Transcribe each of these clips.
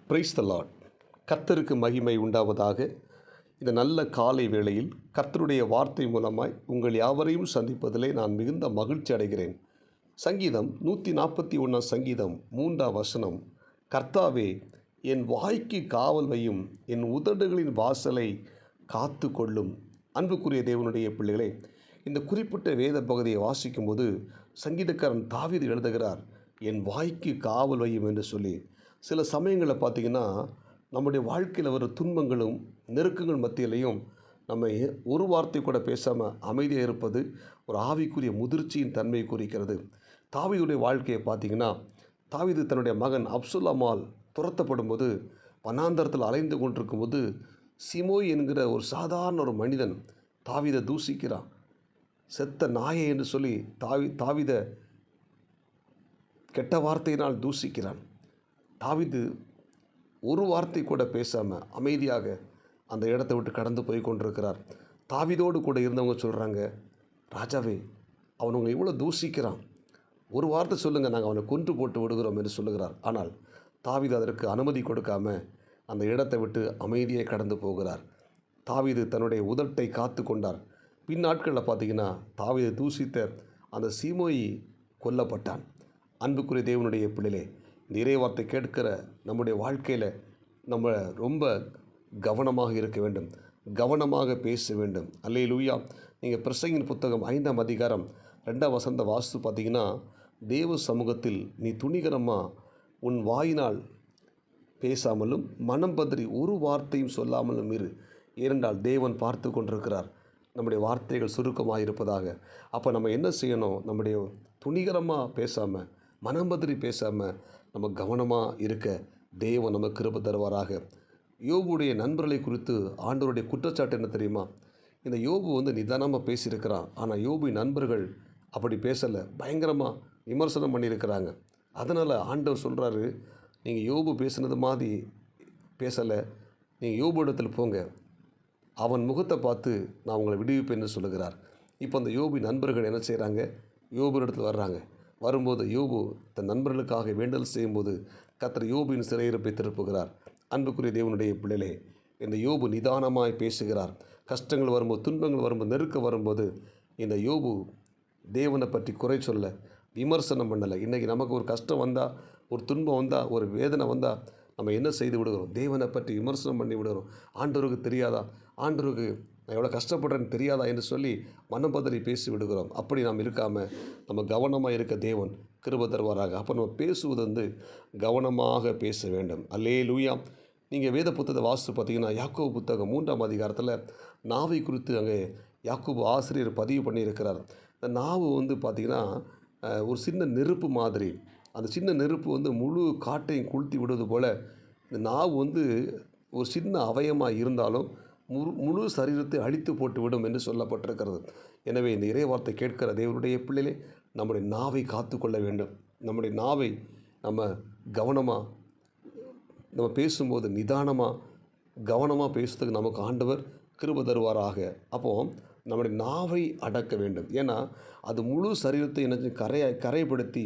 Praise the Lord. கர்த்தருக்கு மகிமை உண்டாவதாக. இந்த நல்ல காலை வேளையில் கர்த்தருடைய வார்த்தை மூலமாய் உங்கள் யாவரையும் சந்திப்பதிலே நான் மிகுந்த மகிழ்ச்சி அடைகிறேன். சங்கீதம் 141 சங்கீதம் 3 வசனம், கர்த்தாவே என் வாய்க்கு காவல் வையும், என் உதடுகளின் வாசலை காத்து கொள்ளும். அன்புக்குரிய தேவனுடைய பிள்ளைகளே, இந்த குறிப்பிட்ட வேத பகுதியை வாசிக்கும்போது சங்கீதக்காரன் தாவீது எழுதுகிறார், என் வாய்க்கு காவல் வையும் என்று சொல்லி. சில சமயங்களில் பார்த்திங்கன்னா, நம்முடைய வாழ்க்கையில் வர துன்பங்களும் நெருக்கங்கள் மத்தியிலையும் நம்ம ஒரு வார்த்தை கூட பேசாமல் அமைதியாக இருப்பது ஒரு ஆவிக்குரிய முதிர்ச்சியின் தன்மையை குறிக்கிறது. தாவீதுடைய வாழ்க்கையை பார்த்திங்கன்னா, தாவீது தன்னுடைய மகன் அப்சலோமால் துரத்தப்படும் போது வனாந்தரத்தில் அலைந்து கொண்டிருக்கும்போது சிமோய் என்கிற ஒரு சாதாரண ஒரு மனிதன் தாவீதை தூசிக்கிறான். செத்த நாயை என்று சொல்லி தாவீதை கெட்ட வார்த்தையினால் தூசிக்கிறான். தாவீது ஒரு வார்த்தை கூட பேசாமல் அமைதியாக அந்த இடத்தை விட்டு கடந்து போய் கொண்டிருக்கிறார். தாவீதோடு கூட இருந்தவங்க சொல்கிறாங்க, ராஜாவே அவன் உங்களை இவ்வளோ தூசிக்கிறான், ஒரு வார்த்தை சொல்லுங்கள், நாங்கள் அவனை கொன்று போட்டு விடுகிறோம் என்று சொல்லுகிறார். ஆனால் தாவீது அதற்கு அனுமதி கொடுக்காம அந்த இடத்தை விட்டு அமைதியை கடந்து போகிறார். தாவீது தன்னுடைய உதட்டை காத்து கொண்டார். பின்னாட்களில் பார்த்திங்கன்னா, தாவீது தூசித்த அந்த சீமோயி கொல்லப்பட்டான். அன்புக்குரிய தேவனுடைய பிள்ளைகளே, இந்த இறைவார்த்தை கேட்கிற நம்முடைய வாழ்க்கையில் நம்ம ரொம்ப கவனமாக இருக்க வேண்டும், கவனமாக பேச வேண்டும். அல்லேலூயா. நீங்கள் பிரசங்கின் புத்தகம் 5ஆம் அதிகாரம் 2ஆம் வசனத்தை வாசித்து பார்த்தீங்கன்னா, தேவ சமூகத்தில் நீ துணிகரமாக உன் வாயினால் பேசாமலும் மனம் பதறி ஒரு வார்த்தையும் சொல்லாமலும் இரு, ஏனென்றால் தேவன் பார்த்து கொண்டிருக்கிறார். நம்முடைய வார்த்தைகள் சுருக்கமாக இருப்பதாக. அப்போ நம்ம என்ன செய்யணும்? நம்முடைய துணிகரமாக பேசாமல், மனம் பதறி பேசாமல், நம்ம கவனமாக இருக்க தேவன் நமக்கு கிருபை தருவாராக. யோபுடைய நண்பர்களை குறித்து ஆண்டவருடைய குற்றச்சாட்டு என்ன தெரியுமா? இந்த யோபு நிதானமாக பேசியிருக்கிறான், ஆனால் யோபுவின் நண்பர்கள் அப்படி பேசலை, பயங்கரமாக விமர்சனம் பண்ணியிருக்கிறாங்க. அதனால் ஆண்டவர் சொல்கிறாரு, நீங்கள் யோபு பேசுனது மாதிரி பேசலை, நீங்கள் யோபு இடத்தில் போங்க, அவன் முகத்தை பார்த்து நான் உங்களை விடுவிப்பேன்னு சொல்லுகிறார். இப்போ அந்த யோபுவின் நண்பர்கள் என்ன செய்கிறாங்க? யோபு இடத்துல வர்றாங்க. வரும்போது யோபு தன் நண்பர்களுக்காக வேண்டல் செய்யும்போது கர்த்தர் யோபுவின் சிறையிருப்பை திருப்புகிறார். அன்புக்குரிய தேவனுடைய பிள்ளைகளே, இந்த யோபு நிதானமாய் பேசுகிறார். கஷ்டங்கள் வரும்போது, துன்பங்கள் வரும்போது, நெருக்கம் வரும்போது இந்த யோபு தேவனை பற்றி குறை சொல்ல, விமர்சனம் பண்ணலை. இன்றைக்கி நமக்கு ஒரு கஷ்டம் வந்தால், ஒரு துன்பம் வந்தால், ஒரு வேதனை வந்தால் நம்ம என்ன செய்து விடுகிறோம்? தேவனை பற்றி விமர்சனம் பண்ணி விடுகிறோம். ஆண்டவருக்கு தெரியாதா? ஆண்டவருக்கு நான் எவ்வளோ கஷ்டப்படுறேன்னு தெரியாதா என்று சொல்லி மனம் பதறி பேசி விடுகிறோம். அப்படி நாம் இருக்காமல் நம்ம கவனமாக இருக்க தேவன் கிருபை தருவாராக. அப்போ நம்ம பேசுவது கவனமாக பேச வேண்டும். அல்லேலூயா. நீங்கள் வேத புத்தகத்தை வாசித்து பார்த்தீங்கன்னா, யாக்கோபு புத்தகம் 3ஆம் அதிகாரத்தில் நாவை குறித்து அங்கே யாக்கோபு ஆசிரியர் பதிவு பண்ணியிருக்கிறார். இந்த நாவு பார்த்திங்கன்னா ஒரு சின்ன நெருப்பு மாதிரி. அந்த சின்ன நெருப்பு முழு காட்டையும் கொளுத்தி விடுவது போல் இந்த நாவு ஒரு சின்ன அவயமாக இருந்தாலும் முழு சரீரத்தை அழித்து போட்டு விடும் என்று சொல்லப்பட்டிருக்கிறது. எனவே இந்த இறைவார்த்தை கேட்கிற தேவனுடைய பிள்ளைகளே, நம்முடைய நாவை காத்து கொள்ள வேண்டும். நம்முடைய நாவை நம்ம கவனமாக நம்ம பேசும்போது நிதானமாக கவனமாக பேசுறதுக்கு நமக்கு ஆண்டவர் கிருபை தருவாராக. அப்போது நம்முடைய நாவை அடக்க வேண்டும். ஏன்னா அது முழு சரீரத்தை என்ன கரைப்படுத்தி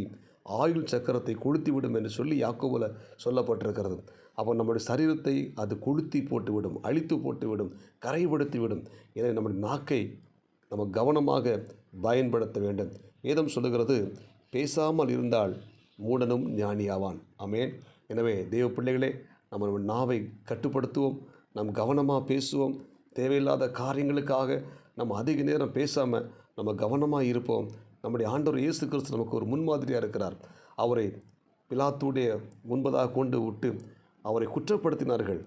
ஆயுள் சக்கரத்தை கொளுத்திவிடும் என்று சொல்லி யாக்கோபில் சொல்லப்பட்டிருக்கிறது. அப்போ நம்முடைய சரீரத்தை அது கொளுத்தி போட்டுவிடும், அழித்து போட்டுவிடும், கரைப்படுத்திவிடும். எனவே நம்முடைய நாக்கை நம்ம கவனமாக பயன்படுத்த வேண்டும். வேதம் சொல்லுகிறது, பேசாமல் இருந்தால் மூடனும் ஞானியாவான். ஆமென். எனவே தேவ பிள்ளைகளே, நம்ம நாவை கட்டுப்படுத்துவோம், நாம் கவனமாக பேசுவோம். தேவையில்லாத காரியங்களுக்காக நம்ம அதிக நேரம் பேசாமல் நம்ம கவனமாக இருப்போம். நம்முடைய ஆண்டவர் இயேசு கிறிஸ்து நமக்கு ஒரு முன்மாதிரியாக இருக்கிறார். அவரை பிலாத்துடைய முன்பதாக கொண்டு விட்டு அவரை குற்றப்படுத்தினார்கள்.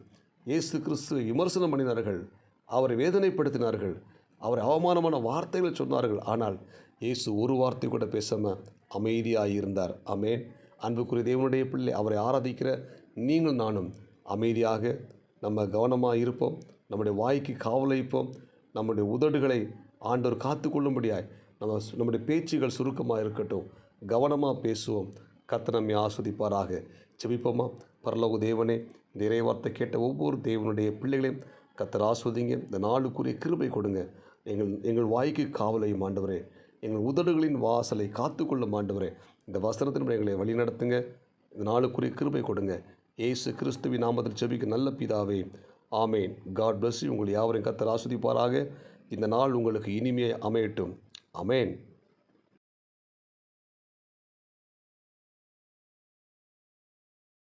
இயேசு கிறிஸ்து விமர்சனம் பண்ணினார்கள், அவரை வேதனைப்படுத்தினார்கள், அவரை அவமானமான வார்த்தைகளை சொன்னார்கள். ஆனால் இயேசு ஒரு வார்த்தை கூட பேசாமல் அமைதியாக இருந்தார். ஆமென். அன்புக்குரிய தேவனுடைய பிள்ளை, அவரை ஆராதிக்கிற நீங்கள் நானும் அமைதியாக நம்ம கவனமாக இருப்போம். நம்முடைய வாய்க்கு காவல் வைப்போம். நம்முடைய உதடுகளை ஆண்டவர் காத்து கொள்ளும்படியாய் நம்முடைய பேச்சுகள் சுருக்கமாக இருக்கட்டும். கவனமாக பேசுவோம். கர்த்தர் நம்மை ஆஸ்வதிப்பாராக. ஜெபிப்போமா? பரலோக தேவனே, இந்த இறைவார்த்தை கேட்ட ஒவ்வொரு தேவனுடைய பிள்ளைகளையும் கர்த்தர் ஆஸ்வதிங்க. இந்த நாளுக்குரிய கிருபை கொடுங்க. எங்கள் வாய்க்கு காவலையும் ஆண்டவரே, எங்கள் உதடுகளின் வாசலை காத்துக்கொள்ளும் ஆண்டவரே, இந்த வசனத்தின்படி எங்களை வழிநடத்துங்க. இந்த நாளுக்குரிய கிருபை கொடுங்க. இயேசு கிறிஸ்துவின் நாமத்தில் ஜெபிக்க நல்ல பிதாவே, ஆமேன். God bless you. உங்கள் யாவரையும் கர்த்தர் ஆசீர்வதிப்பாராக. இந்த நாள் உங்களுக்கு இனிமையை அமையட்டும். ஆமேன்.